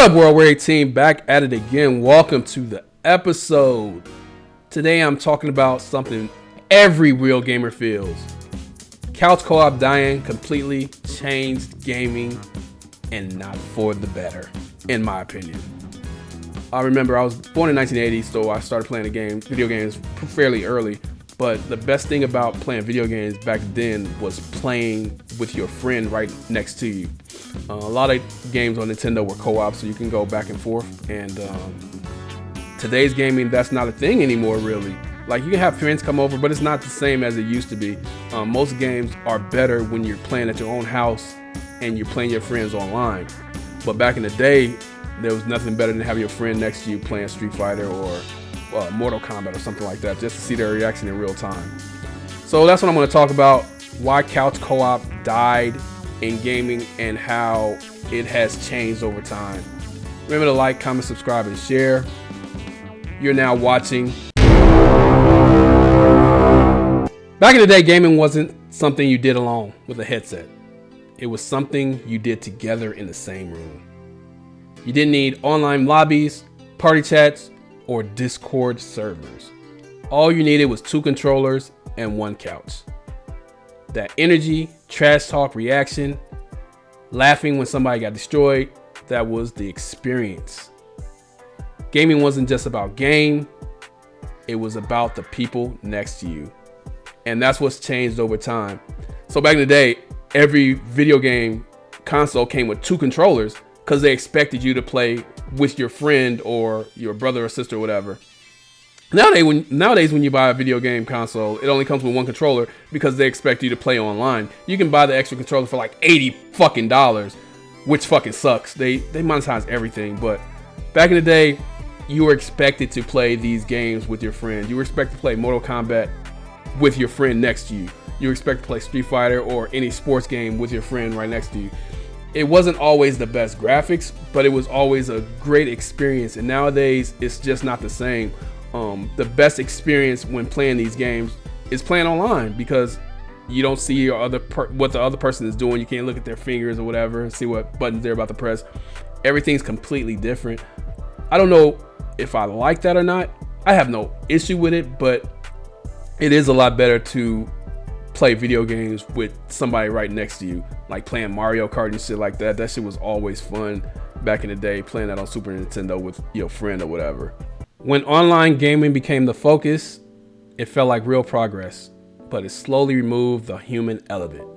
up, World War 18? Back at it again. Welcome to the episode. Today I'm talking about something every real gamer feels. Couch co-op dying completely changed gaming, and not for the better, in my opinion. I remember I was born in 1980, so I started playing video games fairly early. But the best thing about playing video games back then was playing with your friend right next to you. A lot of games on Nintendo were co-op, so you can go back and forth. And today's gaming, that's not a thing anymore, really. Like, you can have friends come over, but it's not the same as it used to be. Most games are better when you're playing at your own house and you're playing your friends online. But back in the day, there was nothing better than having your friend next to you playing Street Fighter or Mortal Kombat or something like that, just to see their reaction in real time. So that's what I'm going to talk about: why couch co-op died in gaming and how it has changed over time. Remember to like, comment, subscribe, and share. You're now watching. Back in the day, gaming wasn't something you did alone with a headset. It was something you did together in the same room. You didn't need online lobbies, party chats, or Discord servers. All you needed was 2 controllers and 1 couch. That energy, trash talk, reaction, laughing when somebody got destroyed, that was the experience. Gaming wasn't just about game, it was about the people next to you. And that's what's changed over time. So back in the day, every video game console came with 2 controllers because they expected you to play with your friend or your brother or sister or whatever. Nowadays, when you buy a video game console, it only comes with 1 controller because they expect you to play online. You can buy the extra controller for like $80 fucking dollars, which fucking sucks. They monetize everything. But back in the day, you were expected to play these games with your friend. You were expected to play Mortal Kombat with your friend next to you. You were expected to play Street Fighter or any sports game with your friend right next to you. It wasn't always the best graphics, but it was always a great experience. And nowadays, it's just not the same. The best experience when playing these games is playing online because you don't see what the other person is doing. You can't look at their fingers or whatever and see what buttons they're about to press. Everything's completely different. I don't know if I like that or not. I have no issue with it, but it is a lot better to play video games with somebody right next to you, like playing Mario Kart and shit like that. That shit was always fun back in the day, playing that on Super Nintendo with your friend or whatever. When online gaming became the focus, it felt like real progress, but it slowly removed the human element.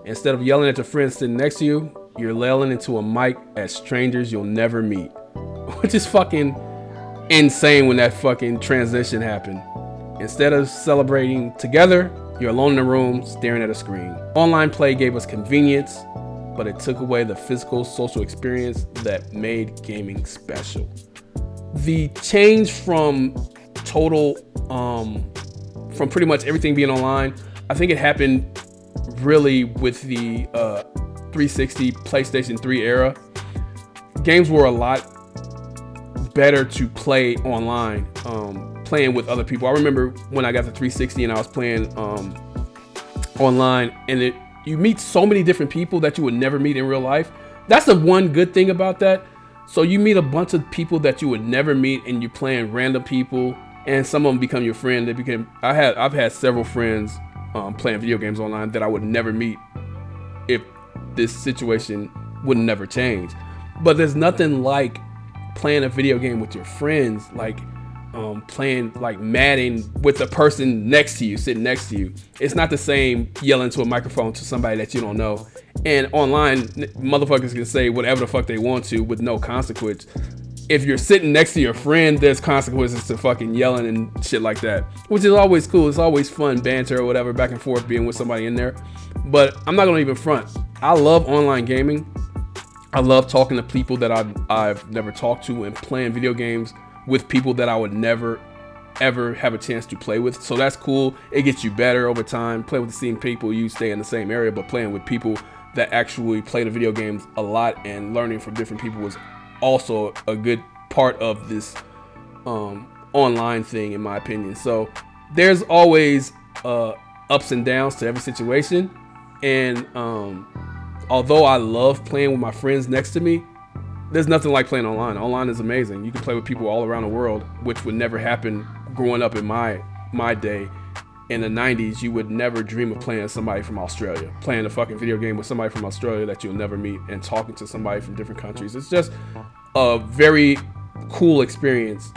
Instead of yelling at your friend sitting next to you, you're yelling into a mic at strangers you'll never meet, which is fucking insane when that fucking transition happened. Instead of celebrating together, you're alone in a room staring at a screen. Online play gave us convenience, but it took away the physical social experience that made gaming special. The change from from pretty much everything being online, I think it happened really with the 360 PlayStation 3 era. Games were a lot better to play online, playing with other people. I remember when I got the 360 and I was playing online, and you meet so many different people that you would never meet in real life. That's the one good thing about that. So you meet a bunch of people that you would never meet, and you're playing random people, and some of them become your friend. I've had several friends playing video games online that I would never meet if this situation would never change. But there's nothing like playing a video game with your friends, like playing like Madden with the person next to you, sitting next to you. It's not the same yelling to a microphone to somebody that you don't know. And online, motherfuckers can say whatever the fuck they want to with no consequence. If you're sitting next to your friend, there's consequences to fucking yelling and shit like that, which is always cool. It's always fun, banter or whatever, back and forth, being with somebody in there. But I'm not gonna even front. I love online gaming. I love talking to people that I've never talked to and playing video games with people that I would never ever have a chance to play with. So that's cool. It gets you better over time. Play with the same people, you stay in the same area, but playing with people that actually play the video games a lot and learning from different people was also a good part of this online thing, in my opinion. So there's always ups and downs to every situation. And although I love playing with my friends next to me, there's nothing like playing online. Online is amazing. You can play with people all around the world, which would never happen growing up in my day. In the 90s, you would never dream of playing somebody from Australia, playing a fucking video game with somebody from Australia that you'll never meet, and talking to somebody from different countries. It's just a very cool experience.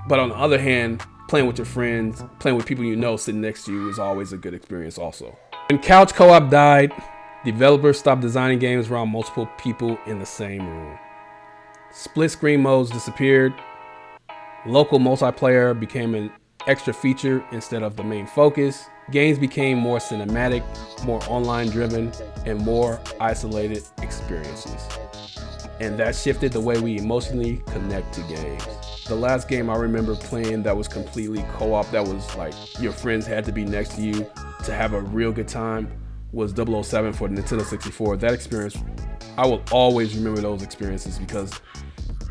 But on the other hand, playing with your friends, playing with people you know sitting next to you is always a good experience also. When couch co-op died, developers stopped designing games around multiple people in the same room. Split screen modes disappeared. Local multiplayer became an extra feature instead of the main focus. Games became more cinematic, more online driven, and more isolated experiences. And that shifted the way we emotionally connect to games. The last game I remember playing that was completely co-op, that was like your friends had to be next to you to have a real good time, was 007 for the Nintendo 64. That experience, I will always remember those experiences, because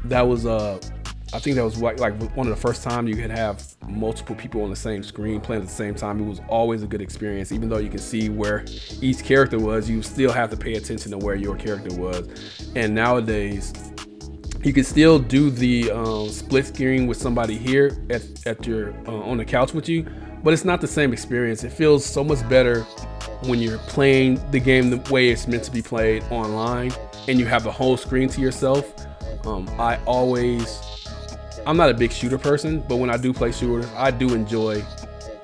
that was I think that was like one of the first time you could have multiple people on the same screen playing at the same time. It was always a good experience. Even though you can see where each character was, you still have to pay attention to where your character was. And nowadays, you can still do the split screen with somebody here at your on the couch with you, but it's not the same experience. It feels so much better when you're playing the game the way it's meant to be played online, and you have the whole screen to yourself. I'm not a big shooter person, but when I do play shooters, I do enjoy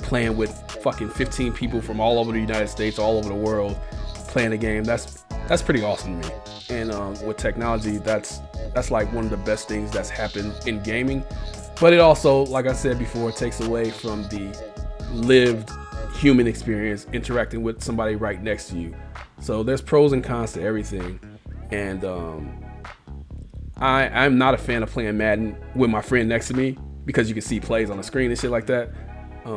playing with fucking 15 people from all over the United States, all over the world, playing a game. That's pretty awesome to me. And with technology, that's like one of the best things that's happened in gaming. But it also, like I said before, takes away from the lived human experience interacting with somebody right next to you. So there's pros and cons to everything. And I'm not a fan of playing Madden with my friend next to me, because you can see plays on the screen and shit like that.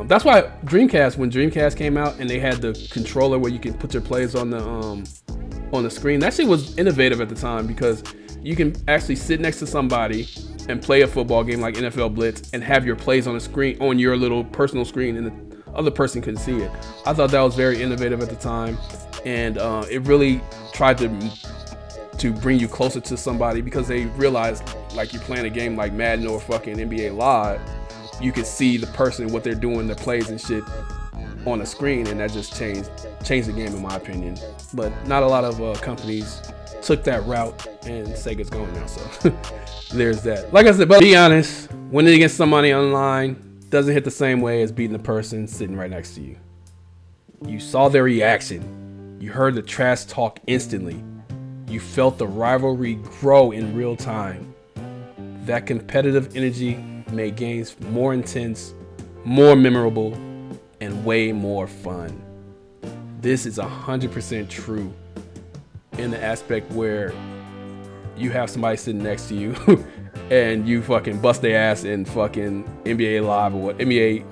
That's why when Dreamcast came out and they had the controller where you can put your plays on the screen, that shit was innovative at the time, because you can actually sit next to somebody and play a football game like NFL Blitz and have your plays on the screen, on your little personal screen, and the other person couldn't see it. I thought that was very innovative at the time, and it really tried to bring you closer to somebody, because they realized, like, you're playing a game like Madden or fucking NBA Live, you can see the person, what they're doing, their plays and shit on the screen, and that just changed the game in my opinion. But not a lot of companies took that route, and Sega's going now, so there's that. Like I said, but be honest, winning against somebody online doesn't hit the same way as beating the person sitting right next to you. You saw their reaction, you heard the trash talk instantly, you felt the rivalry grow in real time. That competitive energy made games more intense, more memorable, and way more fun. This is 100% true in the aspect where you have somebody sitting next to you and you fucking bust their ass in fucking NBA Live, or what NBA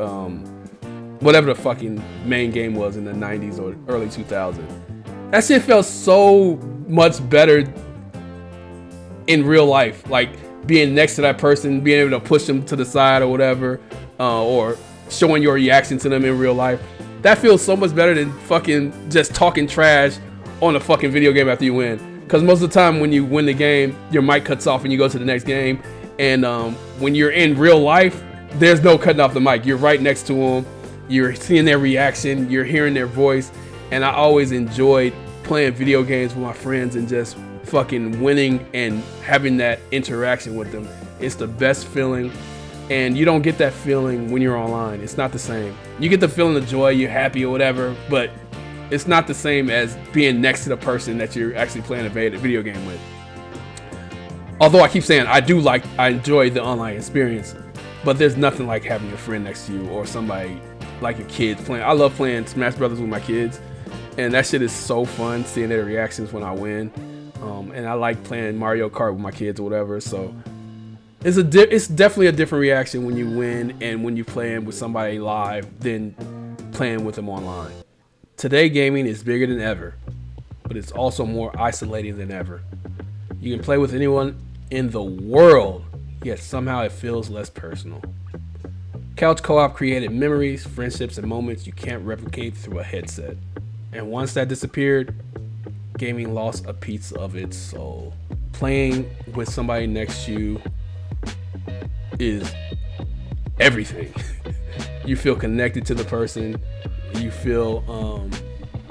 whatever the fucking main game was in the 90s or early 2000s. That shit felt so much better in real life, like being next to that person, being able to push them to the side or whatever, or showing your reaction to them in real life. That feels so much better than fucking just talking trash on a fucking video game after you win. Because most of the time when you win the game, your mic cuts off and you go to the next game. And when you're in real life, there's no cutting off the mic. You're right next to them. You're seeing their reaction. You're hearing their voice. And I always enjoyed playing video games with my friends and just fucking winning and having that interaction with them. It's the best feeling, and you don't get that feeling when you're online. It's not the same. You get the feeling of joy, you're happy or whatever, but it's not the same as being next to the person that you're actually playing a video game with. Although I keep saying I enjoy the online experience, but there's nothing like having your friend next to you or somebody like your kids playing. I love playing Smash Brothers with my kids, and that shit is so fun, seeing their reactions when I win. And I like playing Mario Kart with my kids or whatever. So it's definitely a different reaction when you win and when you're playing with somebody live than playing with them online. Today, gaming is bigger than ever, but it's also more isolating than ever. You can play with anyone in the world, yet somehow it feels less personal. Couch co-op created memories, friendships, and moments you can't replicate through a headset. And once that disappeared, gaming lost a piece of its soul. playing with somebody next to you is everything. You feel connected to the person. You feel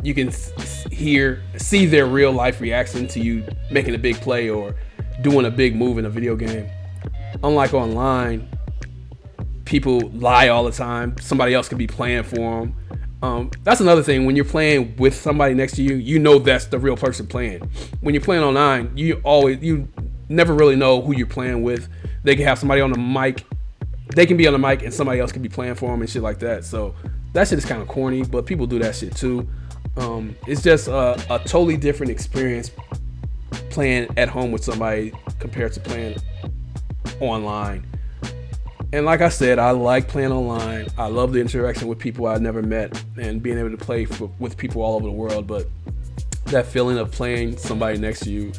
you can see their real life reaction to you making a big play or doing a big move in a video game. Unlike online, people lie all the time. Somebody else could be playing for them. That's another thing. When you're playing with somebody next to you, you know that's the real person playing. When you're playing online, you never really know who you're playing with. They can have somebody on the mic. They can be on the mic and somebody else can be playing for them and shit like that. So that shit is kind of corny, but people do that shit too. It's just a totally different experience playing at home with somebody compared to playing online. And like I said, I like playing online. I love the interaction with people I've never met and being able to play with people all over the world. But that feeling of playing somebody next to you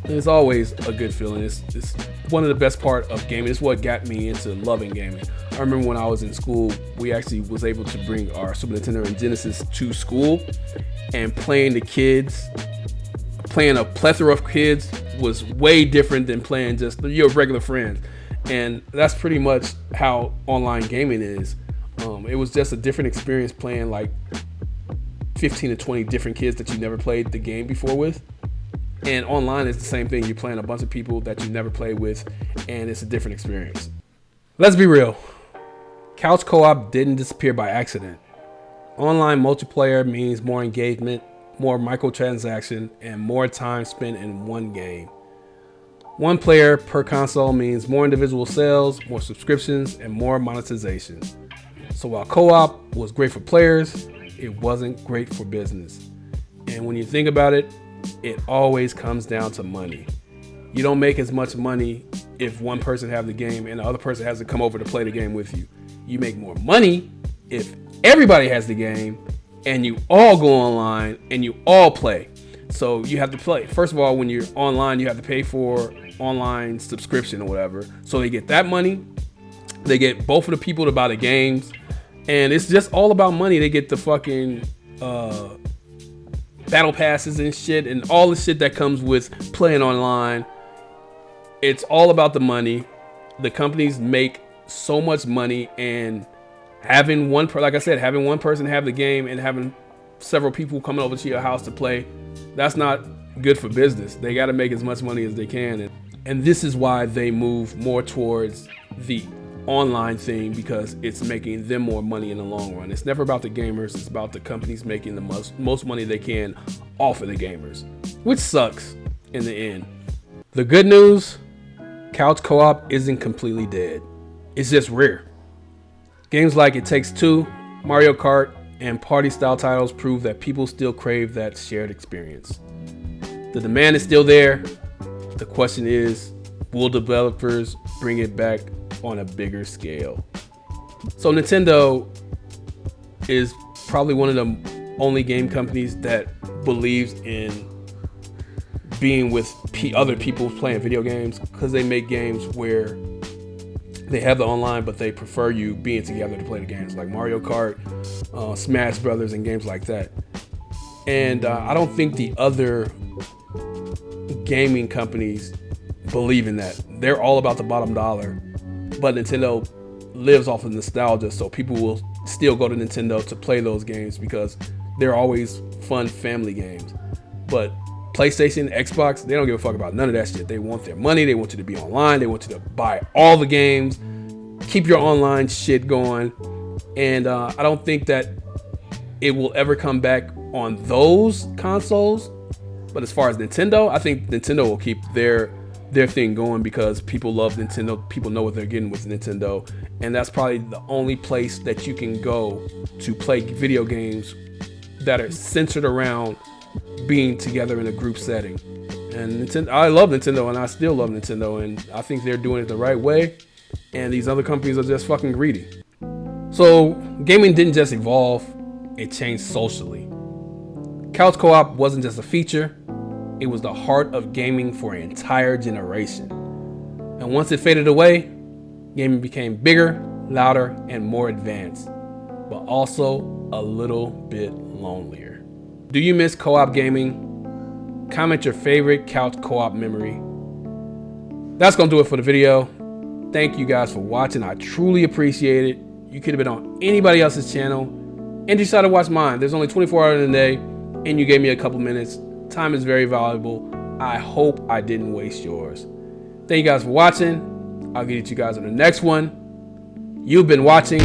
is always a good feeling. It's one of the best part of gaming. It's what got me into loving gaming. I remember when I was in school, we actually was able to bring our Super Nintendo and Genesis to school, and playing a plethora of kids was way different than playing just your regular friends. And that's pretty much how online gaming is. It was just a different experience playing like 15 to 20 different kids that you never played the game before with. And online is the same thing. You're playing a bunch of people that you never played with, and it's a different experience. Let's be real. Couch co-op didn't disappear by accident. Online multiplayer means more engagement, more microtransaction, and more time spent in one game. One player per console means more individual sales, more subscriptions, and more monetization. So while co-op was great for players, it wasn't great for business. And when you think about it, it always comes down to money. You don't make as much money if one person have the game and the other person has to come over to play the game with you. You make more money if everybody has the game and you all go online and you all play. So you have to play. First of all, when you're online, you have to pay for online subscription or whatever. So they get that money. They get both of the people to buy the games. And it's just all about money. They get the fucking battle passes and shit and all the shit that comes with playing online. It's all about the money. The companies make so much money, and having like I said, having one person have the game and having several people coming over to your house to play, that's not good for business. They got to make as much money as they can. And this is why they move more towards the online thing, because it's making them more money in the long run. It's never about the gamers. It's about the companies making the most money they can off of the gamers, which sucks in the end. The good news, couch co-op isn't completely dead. It's just rare. Games like It Takes Two, Mario Kart, and party style titles prove that people still crave that shared experience. The demand is still there. The question is, will developers bring it back on a bigger scale? So Nintendo is probably one of the only game companies that believes in being with other people playing video games, because they make games where they have the online, but they prefer you being together to play the games, like Mario Kart, Smash Brothers, and games like that. And I don't think the other gaming companies believe in that. They're all about the bottom dollar, but Nintendo lives off of nostalgia, so people will still go to Nintendo to play those games because they're always fun family games. But PlayStation, Xbox, they don't give a fuck about none of that shit. They want their money. They want you to be online. They want you to buy all the games, keep your online shit going. And I don't think that it will ever come back on those consoles. But as far as Nintendo, I think Nintendo will keep their thing going, because people love Nintendo. People know what they're getting with Nintendo. And that's probably the only place that you can go to play video games that are centered around being together in a group setting. And Nintendo, I love Nintendo, and I still love Nintendo, and I think they're doing it the right way, and these other companies are just fucking greedy. So gaming didn't just evolve, it changed socially. Couch co-op wasn't just a feature, it was the heart of gaming for an entire generation. And once it faded away, gaming became bigger, louder, and more advanced, but also a little bit lonelier. Do you miss co-op gaming? Comment your favorite couch co-op memory That's going to do it for the video. Thank you guys for watching. I truly appreciate it. You could have been on anybody else's channel and decided to watch mine. There's only 24 hours in a day, and you gave me a couple minutes. Time is very valuable. I hope I didn't waste yours. Thank you guys for watching. I'll get you guys on the next one. You've been watching